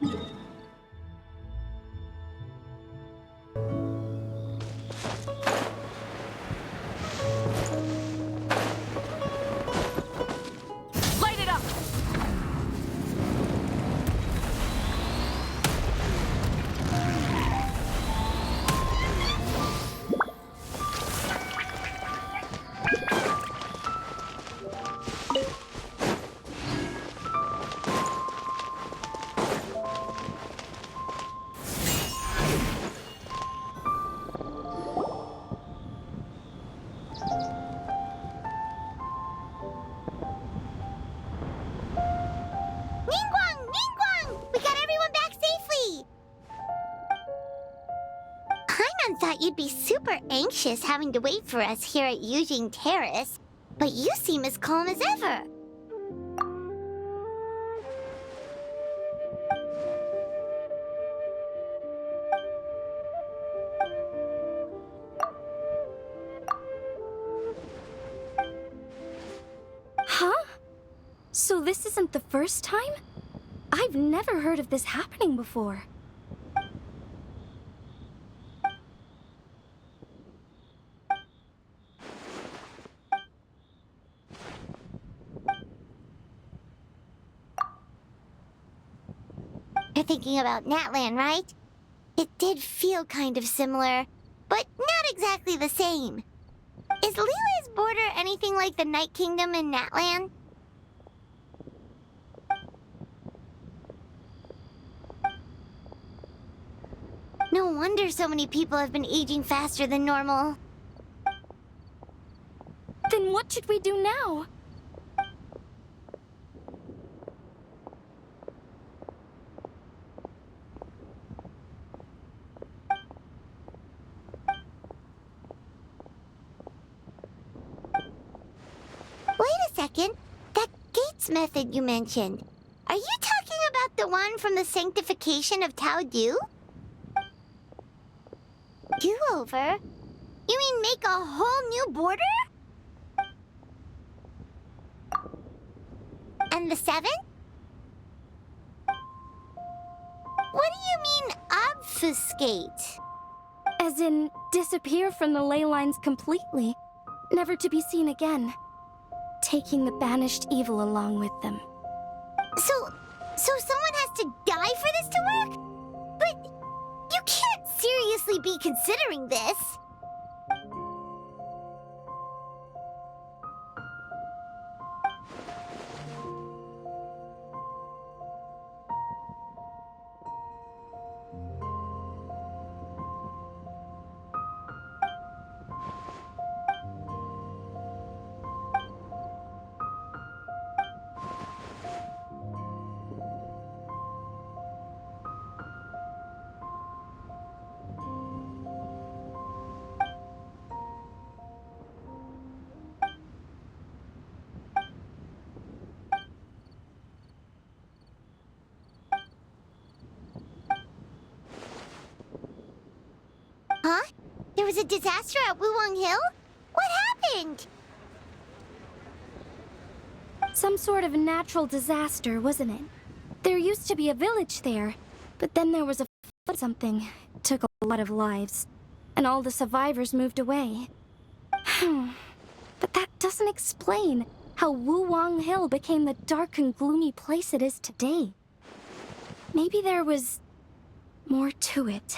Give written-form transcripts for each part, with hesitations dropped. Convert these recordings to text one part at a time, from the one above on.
Light it up! Ningguang! Ningguang! We got everyone back safely! Paimon thought you'd be super anxious having to wait for us here at Yujing Terrace, but you seem as calm as ever. Huh? So this isn't the first time? I've never heard of this happening before. You're thinking about Natlan, right? It did feel kind of similar, but not exactly the same. Is Lily's border anything like the Night Kingdom in Natlan? No wonder so many people have been aging faster than normal. Then what should we do now? Wait a second. That Gates method you mentioned. Are you talking about the one from the sanctification of Tao Du? Do-over? You mean make a whole new border? And the 7th? What do you mean, obfuscate? As in, disappear from the ley lines completely, never to be seen again, taking the banished evil along with them. So someone has to die for this to work? But you can't seriously be considering this. Huh? There was a disaster at Wuwang Hill? What happened? Some sort of natural disaster, wasn't it? There used to be a village there, but then there was a something. It took a lot of lives, and all the survivors moved away. But that doesn't explain how Wuwang Hill became the dark and gloomy place it is today. Maybe there was more to it.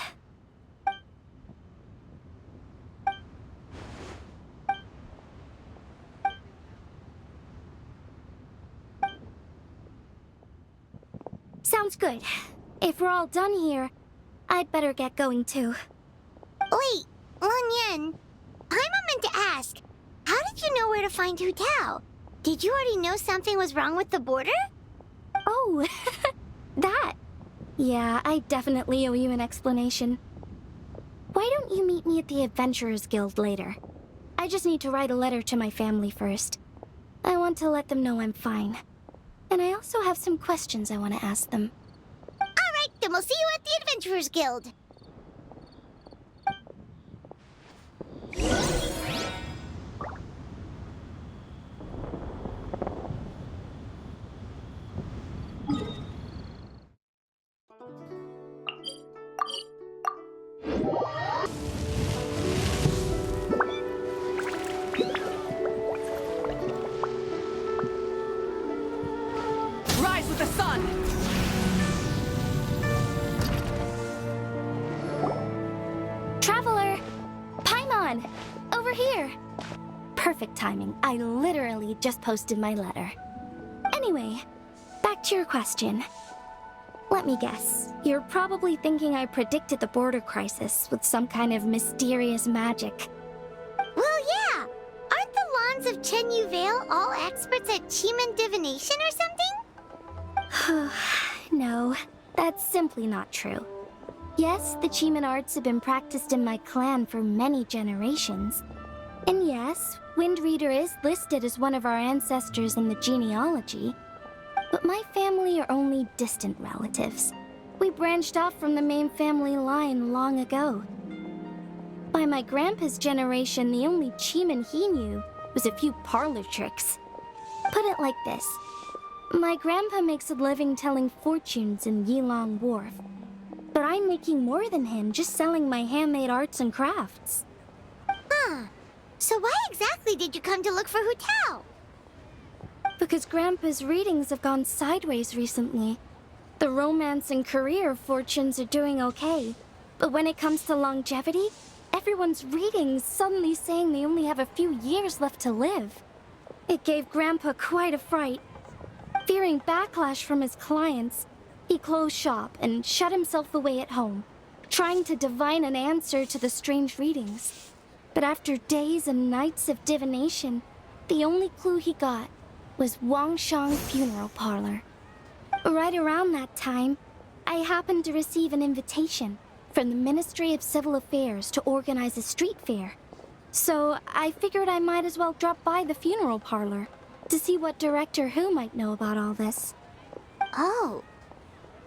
Sounds good. If we're all done here, I'd better get going too. Wait, Lun Yen. Paimon meant to ask, how did you know where to find Hu Tao? Did you already know something was wrong with the border? Oh, that. Yeah, I definitely owe you an explanation. Why don't you meet me at the Adventurers Guild later? I just need to write a letter to my family first. I want to let them know I'm fine. And I also have some questions I want to ask them. Alright, then we'll see you at the Adventurers Guild. perfect timing. I literally just posted my letter. Anyway, back to your question. Let me guess. You're probably thinking I predicted the border crisis with some kind of mysterious magic. Well, yeah. Aren't the Lawns of Chenyu Vale all experts at Cheeman divination or something? No, that's simply not true. Yes, the Cheeman arts have been practiced in my clan for many generations. And yes, Windreader is listed as one of our ancestors in the genealogy. But my family are only distant relatives. We branched off from the main family line long ago. By my grandpa's generation, the only Cheeman he knew was a few parlor tricks. Put it like this. My grandpa makes a living telling fortunes in Yilong Wharf. But I'm making more than him just selling my handmade arts and crafts. Huh. So why exactly did you come to look for Hu Tao? Because Grandpa's readings have gone sideways recently. The romance and career fortunes are doing okay. But when it comes to longevity, everyone's readings suddenly saying they only have a few years left to live. It gave Grandpa quite a fright. Fearing backlash from his clients, he closed shop and shut himself away at home, trying to divine an answer to the strange readings. But after days and nights of divination, the only clue he got was Wangshang Funeral Parlor. Right around that time, I happened to receive an invitation from the Ministry of Civil Affairs to organize a street fair. So I figured I might as well drop by the funeral parlor to see what Director Hu might know about all this. Oh.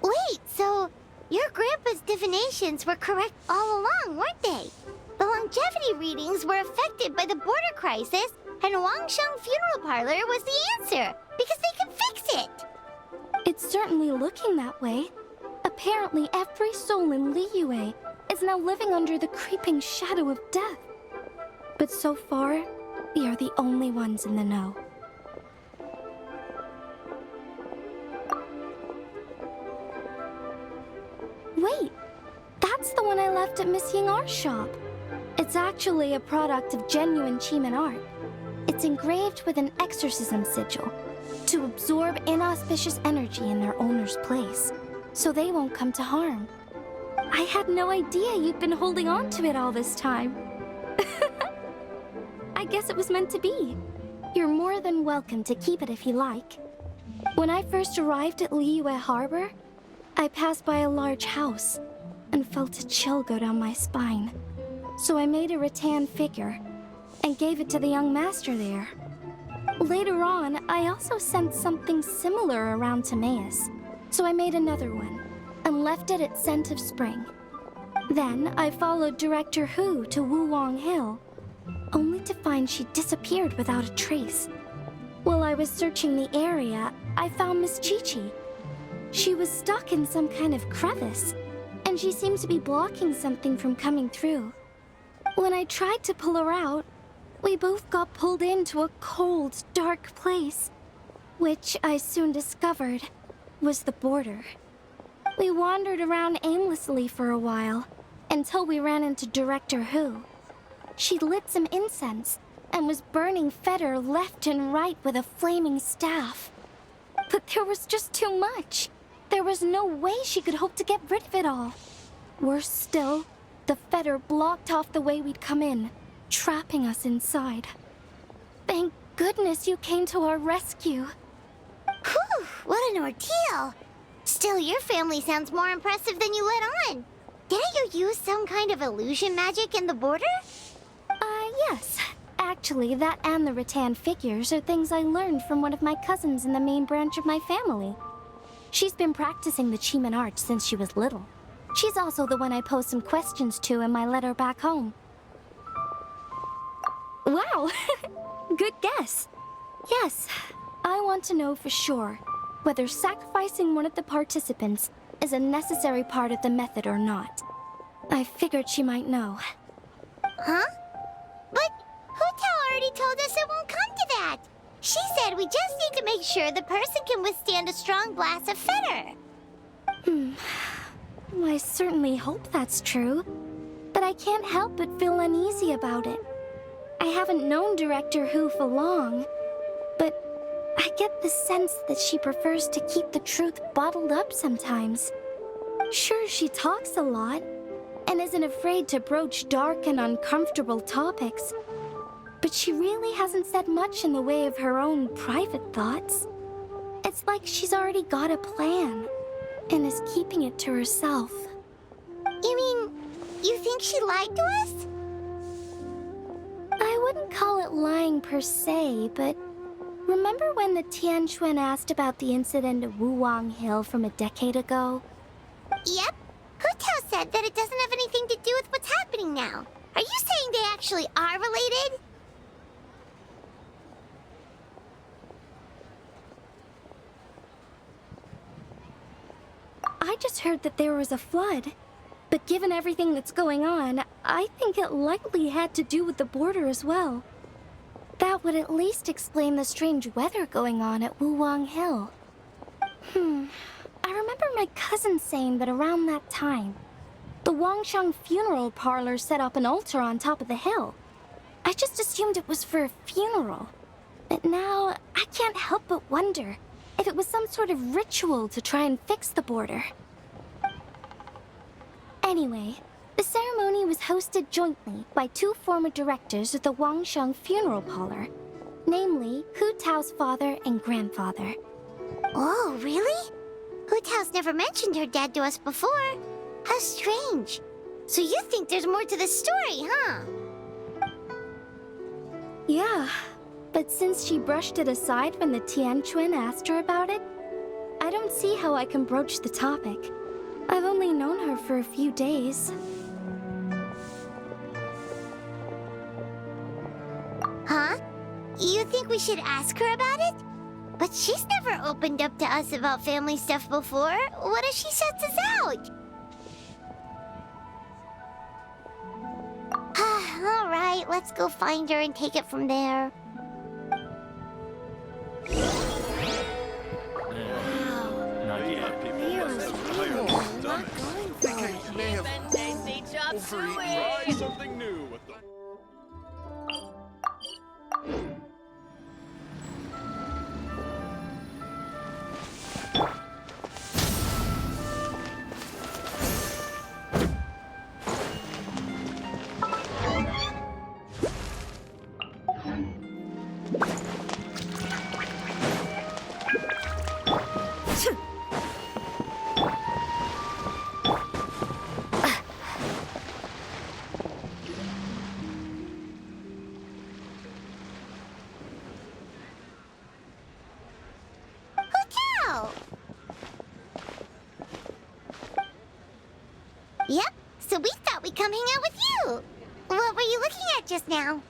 Wait, so your grandpa's divinations were correct all along, weren't they? The longevity readings were affected by the border crisis, and Wangsheng Funeral Parlor was the answer, because they could fix it. It's certainly looking that way. Apparently, every soul in Liyue is now living under the creeping shadow of death. But so far, we are the only ones in the know. Wait, that's the one I left at Miss Yingar's shop. It's actually a product of genuine Cheeman art. It's engraved with an exorcism sigil to absorb inauspicious energy in their owner's place, so they won't come to harm. I had no idea you'd been holding on to it all this time. I guess it was meant to be. You're more than welcome to keep it if you like. When I first arrived at Liyue Harbor, I passed by a large house and felt a chill go down my spine. So I made a rattan figure and gave it to the young master there. Later on, I also sensed something similar around Timaeus, so I made another one and left it at Scent of Spring. Then I followed Director Hu to Wuwang Hill, only to find she disappeared without a trace. While I was searching the area, I found Miss Chi-Chi. She was stuck in some kind of crevice, and she seemed to be blocking something from coming through. When I tried to pull her out, we both got pulled into a cold, dark place, which I soon discovered was the border. We wandered around aimlessly for a while, until we ran into Director Hu. She lit some incense and was burning Feder left and right with a flaming staff. But there was just too much. There was no way she could hope to get rid of it all. Worse still, the Feder blocked off the way we'd come in, trapping us inside. Thank goodness you came to our rescue. Whew, what an ordeal. Still, your family sounds more impressive than you let on. Didn't you use some kind of illusion magic in the border? Yes. Actually, that and the rattan figures are things I learned from one of my cousins in the main branch of my family. She's been practicing the Cheeman arts since she was little. She's also the one I posed some questions to in my letter back home. Wow! Good guess. Yes, I want to know for sure whether sacrificing one of the participants is a necessary part of the method or not. I figured she might know. Huh? But Hu Tao already told us it won't come to that. She said we just need to make sure the person can withstand a strong blast of Feder. Well, I certainly hope that's true, but I can't help but feel uneasy about it. I haven't known Director Hu for long, but I get the sense that she prefers to keep the truth bottled up sometimes. Sure, she talks a lot, and isn't afraid to broach dark and uncomfortable topics, but she really hasn't said much in the way of her own private thoughts. It's like she's already got a plan, and is keeping it to herself. You mean, you think she lied to us? I wouldn't call it lying per se, but remember when the Tianquan asked about the incident at Wuwang Hill from a decade ago? Yep. Hu Tao said that it doesn't have anything to do with what's happening now. Are you saying they actually are related? I just heard that there was a flood. But given everything that's going on, I think it likely had to do with the border as well. That would at least explain the strange weather going on at Wuwang Hill. I remember my cousin saying that around that time, the Wangshang funeral parlor set up an altar on top of the hill. I just assumed it was for a funeral. But now, I can't help but wonder if it was some sort of ritual to try and fix the border. Anyway, the ceremony was hosted jointly by two former directors of the Wangsheng funeral parlor, namely Hu Tao's father and grandfather. Oh, really? Hu Tao's never mentioned her dad to us before. How strange. So you think there's more to the story, huh? Yeah, but since she brushed it aside when the Tianquan asked her about it, I don't see how I can broach the topic. I've only known her for a few days. Huh? You think we should ask her about it? But she's never opened up to us about family stuff before. What if she shuts us out? All right, let's go find her and take it from there. Not yet. Try something new with them. Yep, so we thought we'd come hang out with you. What were you looking at just now?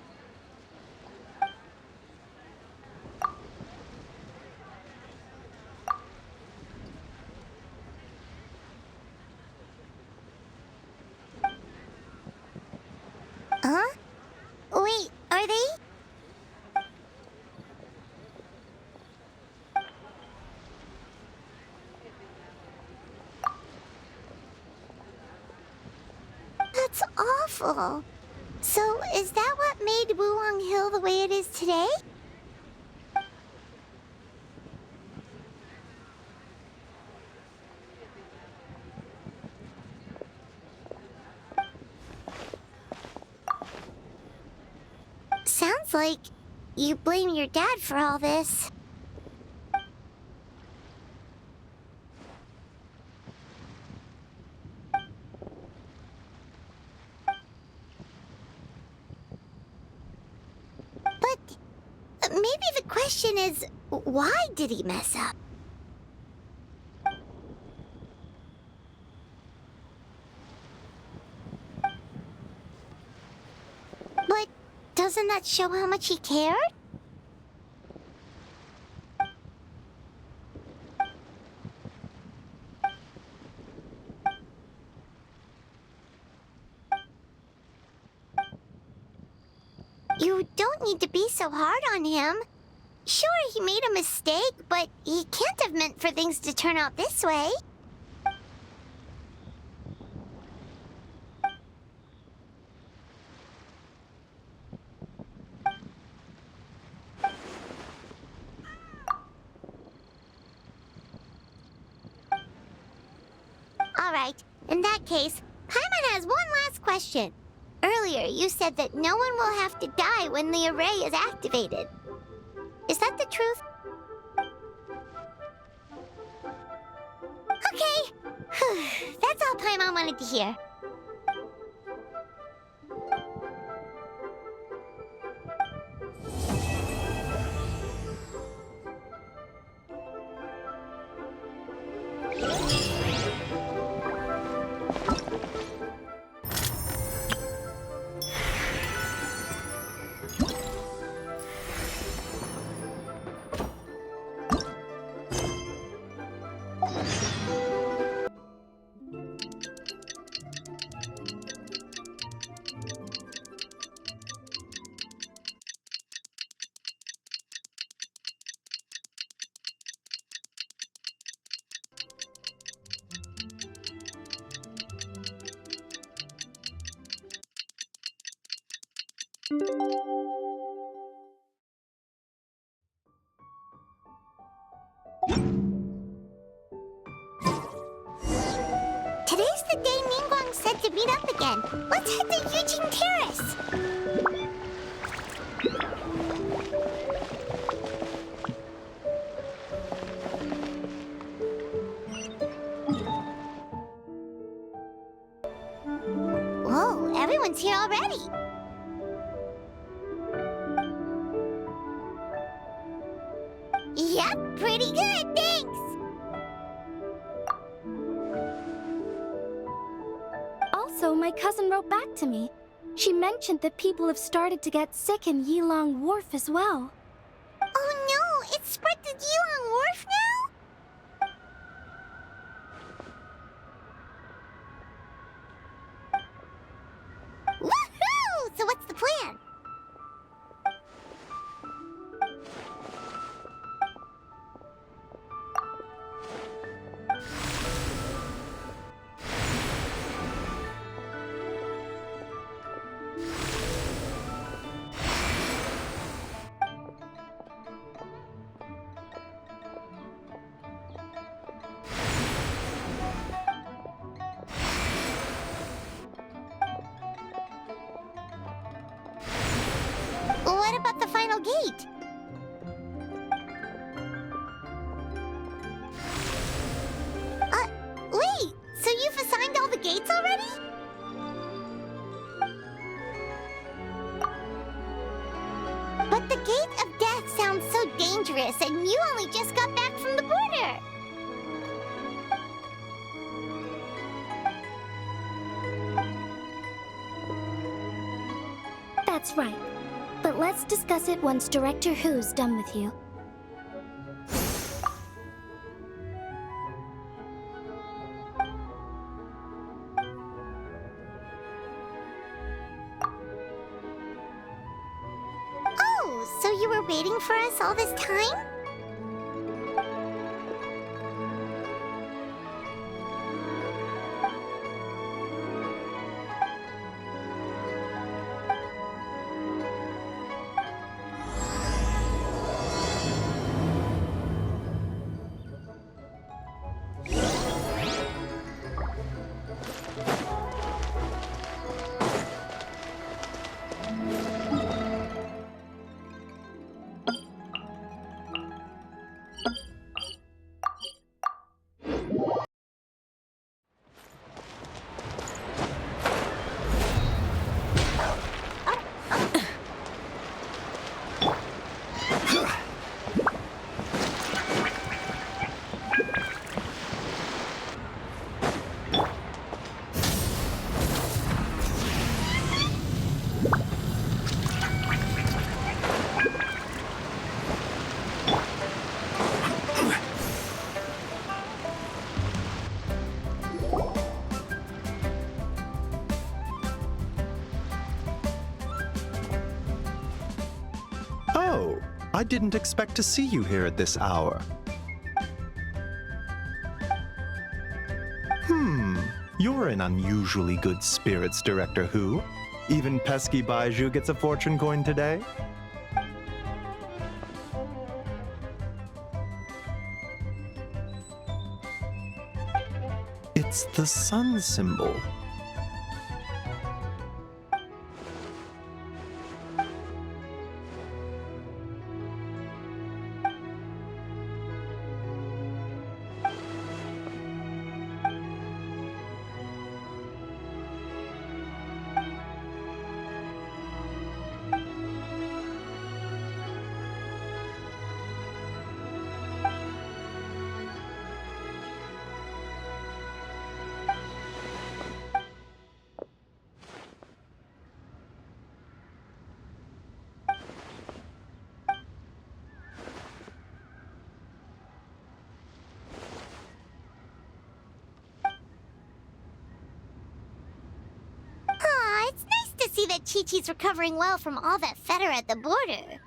Huh? Wait, are they? That's awful. So, is that what made Wuwang Hill the way it is today? Sounds like you blame your dad for all this. But maybe the question is, why did he mess up? But doesn't that show how much he cared? You don't need to be so hard on him. Sure, he made a mistake, but he can't have meant for things to turn out this way. right. In that case, Paimon has one last question. Earlier, you said that no one will have to die when the array is activated. Is that the truth? Okay. That's all Paimon wanted to hear. Today's the day Ningguang said to meet up again. Let's head to Yujing Terrace. Whoa, everyone's here already. Yep, pretty good, thanks. Also, my cousin wrote back to me. She mentioned that people have started to get sick in Yilong Wharf as well. Oh no, it's spread to Yilong Wharf now? Woohoo! So what's the plan? What about the final gate? Wait, so you've assigned all the gates already? But the Gate of Death sounds so dangerous, and you only just got back from the border. That's right. But let's discuss it once Director Who's done with you. Oh, so you were waiting for us all this time? Oh, I didn't expect to see you here at this hour. You're in unusually good spirits, Director Who. Even pesky Baiju gets a fortune coin today? It's the sun symbol. Aw, it's nice to see that Chi-Chi's recovering well from all that fetter at the border.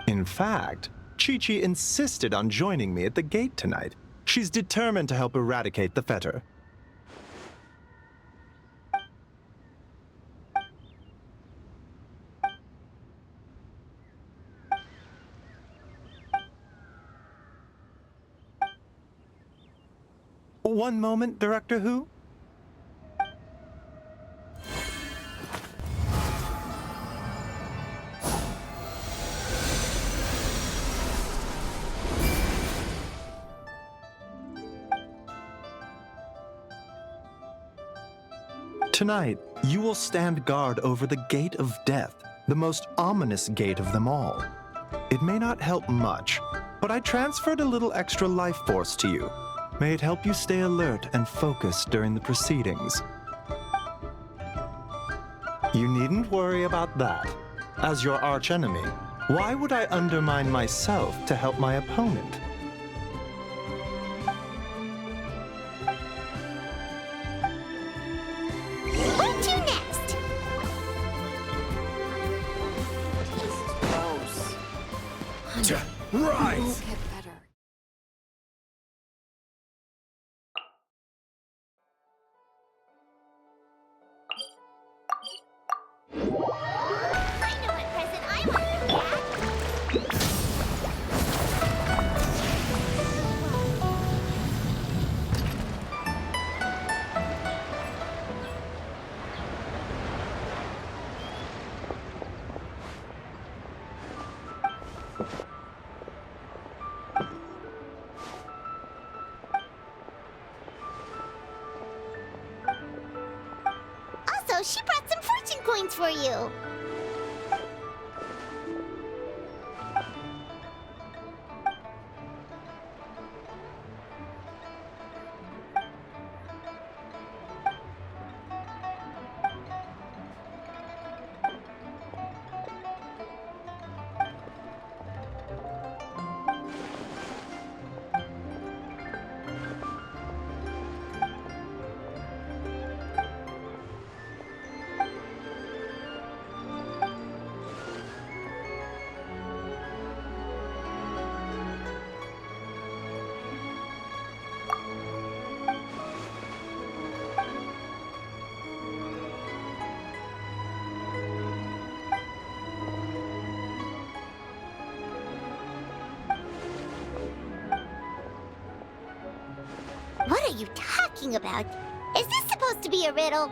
In fact, Chi-Chi insisted on joining me at the gate tonight. She's determined to help eradicate the fetter. One moment, Director Who? Tonight, you will stand guard over the Gate of Death, the most ominous gate of them all. It may not help much, but I transferred a little extra life force to you. May it help you stay alert and focused during the proceedings. You needn't worry about that. As your archenemy, why would I undermine myself to help my opponent? Where to next? Right! We'll get better. I know what present I want from Dad. Also, she brought some fortune coins for you. What are you talking about? Is this supposed to be a riddle?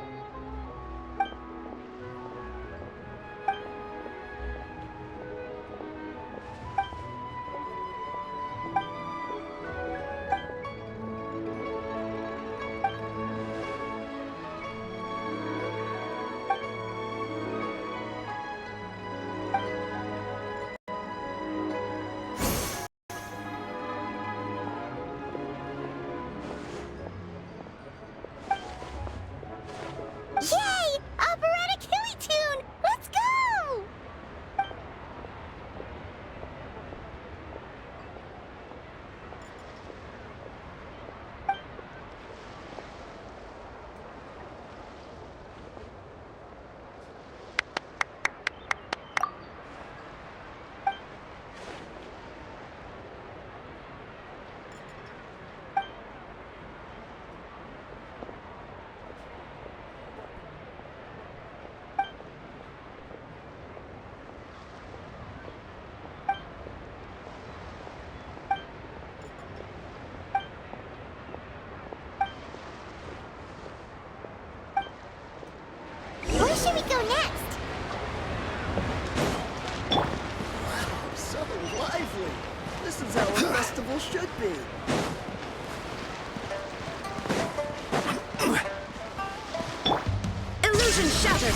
shattered!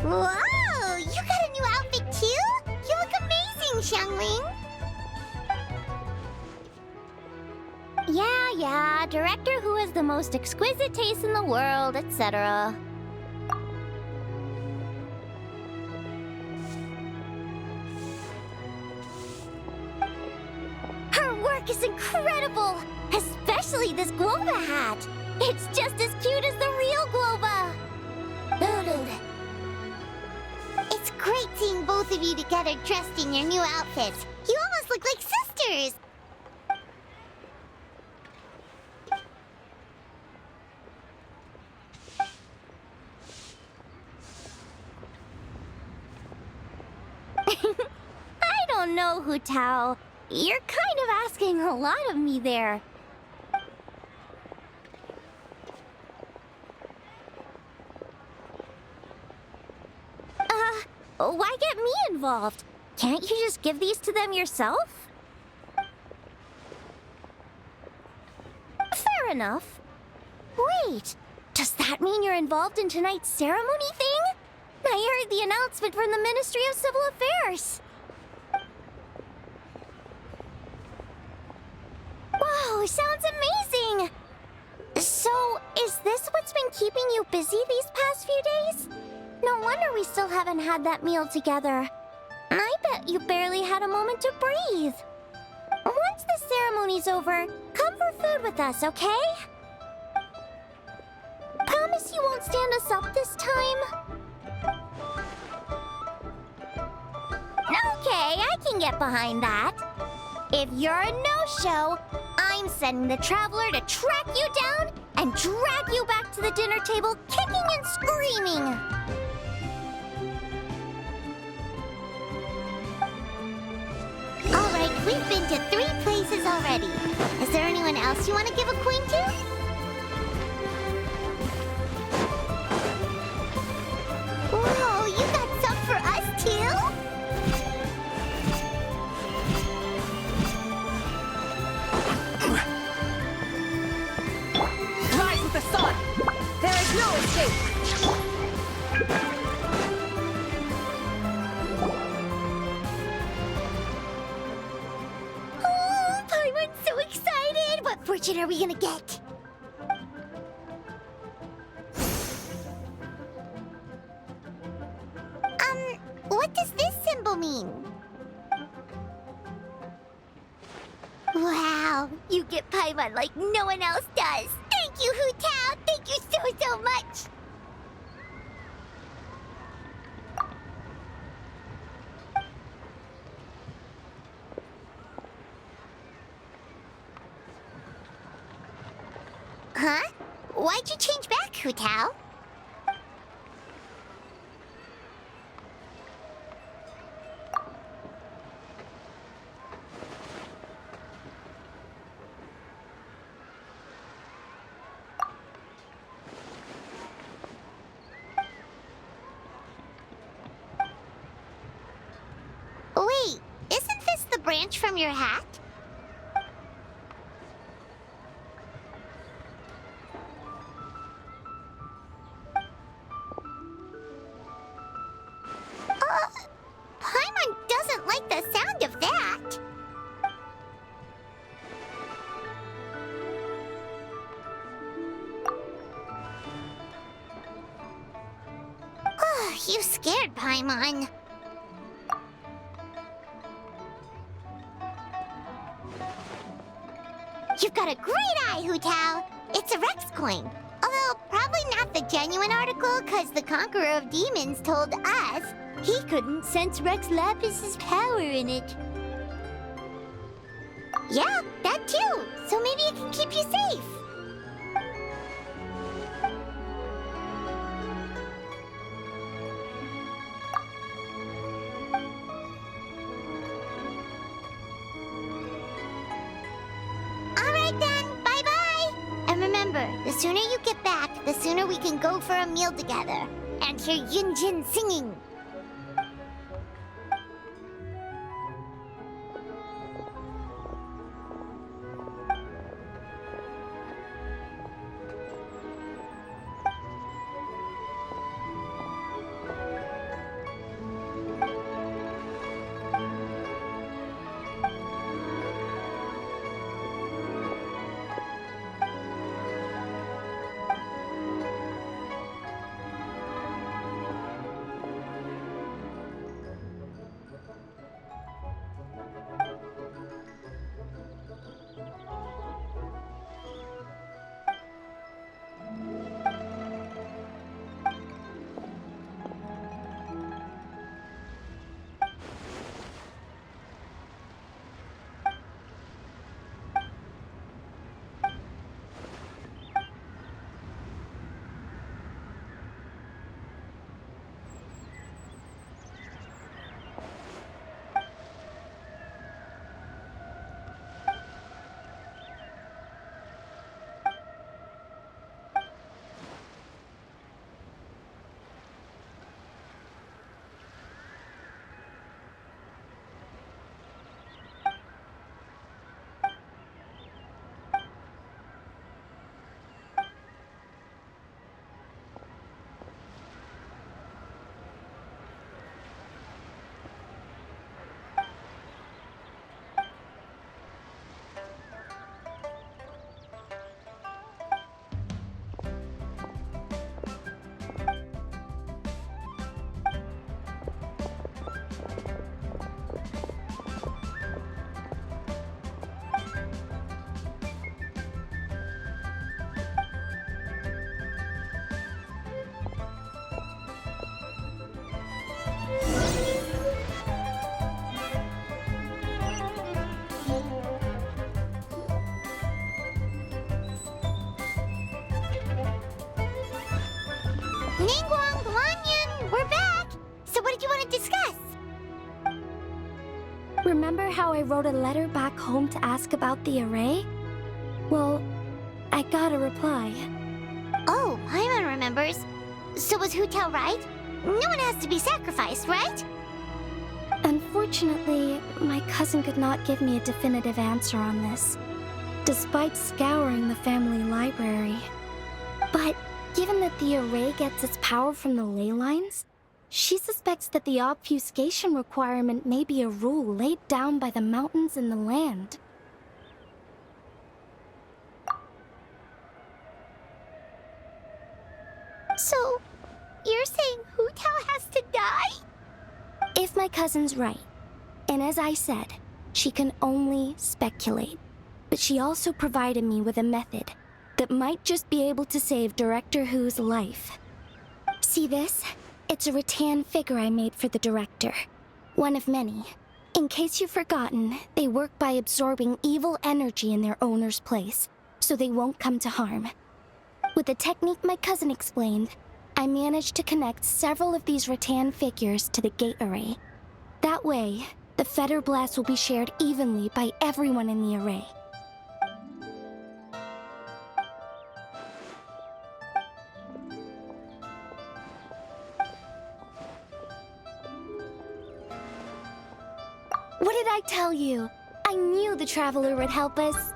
Whoa! You got a new outfit too? You look amazing, Xiangling! Yeah, director who has the most exquisite taste in the world, etc. Her work is incredible! Especially this Globa hat! It's just as cute as the real Globa! It's great seeing both of you together dressed in your new outfits. You almost look like sisters! I don't know, Hu Tao. You're kind of asking a lot of me there. Why get me involved? Can't you just give these to them yourself? Fair enough. Wait, does that mean you're involved in tonight's ceremony thing? I heard the announcement from the Ministry of Civil Affairs. Wow, sounds amazing! So, is this what's been keeping you busy these past few days? No wonder we still haven't had that meal together. I bet you barely had a moment to breathe. Once the ceremony's over, come for food with us, okay? Promise you won't stand us up this time? Okay, I can get behind that. If you're a no-show, I'm sending the Traveler to track you down and drag you back to the dinner table kicking and screaming. Alright, we've been to 3 places already. Is there anyone else you want to give a coin to? Whoa, you got some for us too? Rise with the sun! There is no escape! Oh, Paimon's so excited! What fortune are we gonna get? What does this symbol mean? Wow, you get Paimon like no one else does. Thank you, Hu Tao. Thank you so much. Huh? Why'd you change back, Hu Tao? Wait, isn't this the branch from your hat? Paimon doesn't like the sound of that. You scared Paimon. You've got a great eye, Hu Tao. It's a Rex coin. Although, probably not the genuine article, because the Conqueror of Demons told us he couldn't sense Rex Lapis's power in it. Yeah, that too. So maybe it can keep you safe. sooner you get back, the sooner we can go for a meal together and hear Yunjin singing. Ningguang, Lanyan, we're back! So what did you want to discuss? Remember how I wrote a letter back home to ask about the array? Well, I got a reply. Oh, Paimon remembers. So was Hu Tao right? No one has to be sacrificed, right? Unfortunately, my cousin could not give me a definitive answer on this, despite scouring the family library. But given that the array gets its power from the ley lines, she suspects that the obfuscation requirement may be a rule laid down by the mountains and the land. So, you're saying Hu Tao has to die? If my cousin's right, and as I said, she can only speculate, but she also provided me with a method that might just be able to save Director Hu's life. See this? It's a rattan figure I made for the director. One of many. In case you've forgotten, they work by absorbing evil energy in their owner's place, so they won't come to harm. With the technique my cousin explained, I managed to connect several of these rattan figures to the gate array. That way, the Fetter Blast will be shared evenly by everyone in the array. What did I tell you? I knew the Traveler would help us.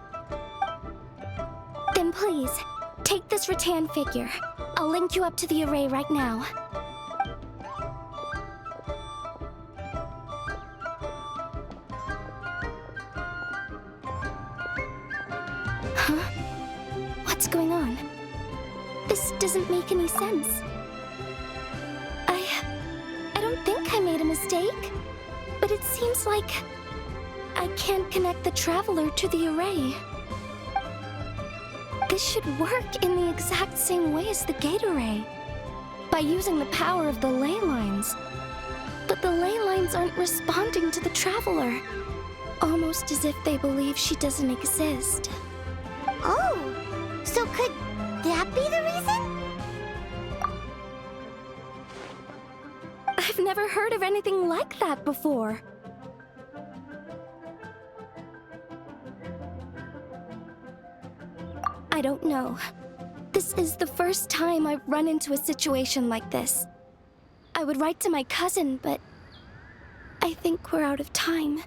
Then please, take this rattan figure. I'll link you up to the array right now. Huh? What's going on? This doesn't make any sense. I don't think I made a mistake. But it seems like I can't connect the Traveler to the array. This should work in the exact same way as the gate array, by using the power of the ley lines. But the ley lines aren't responding to the Traveler, almost as if they believe she doesn't exist. Oh, so could that be the reason? I've never heard of anything like that before. I don't know. This is the first time I've run into a situation like this. I would write to my cousin, but I think we're out of time.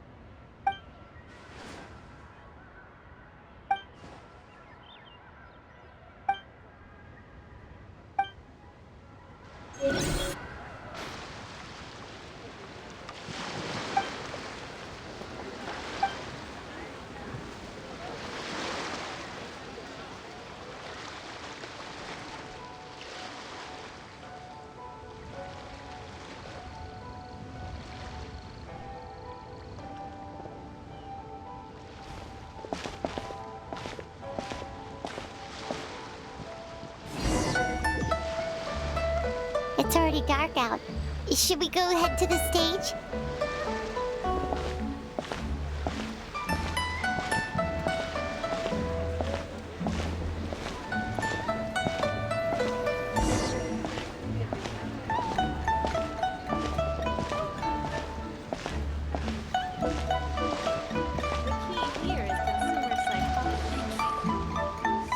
It's already dark out. Should we go head to the stage?